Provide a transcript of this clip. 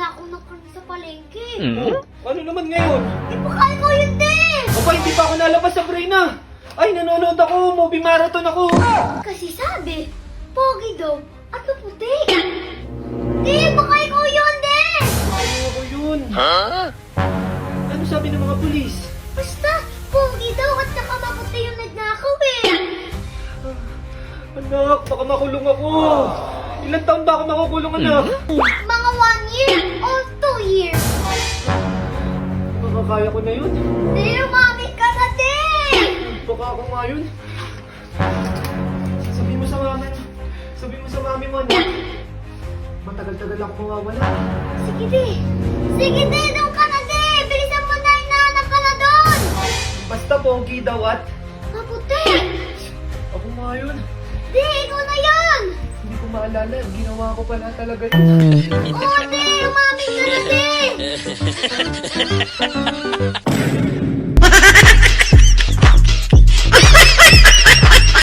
nagnakaw ng karne sa palengke. Oh, ano naman ngayon? Di ba kaya ko yun din? Aba, hindi pa ako nalabas sa Brina. Ay, nanonood ako. Movie marathon ako. Kasi sabi, pogi daw at maputi. Di ba kaya ko yun din? Ano ako yun? Ano sabi ng mga pulis? Basta, pogi daw at saka maputi yung nagnakaw eh. Anak, baka makulong ako. Ilan taon ba ako makukulong, anak? Mga 1 year or 2 years. Makakaya ko na yun. Di, umamit ka na din. Baka ako nga yun. Sabi mo sa mami. Sabi mo sa mami mo, anak. Matagal-tagal ako mawawala. Sige di. Sige di, doon ka na di. Bilisan mo na, hinahanap ka na doon. Basta pogi daw at Maputi. ako nga yun. Di, ikaw na yan. Hindi ko maalala. Ginawa ko pala talaga yun. Oo di, umamit ka na di.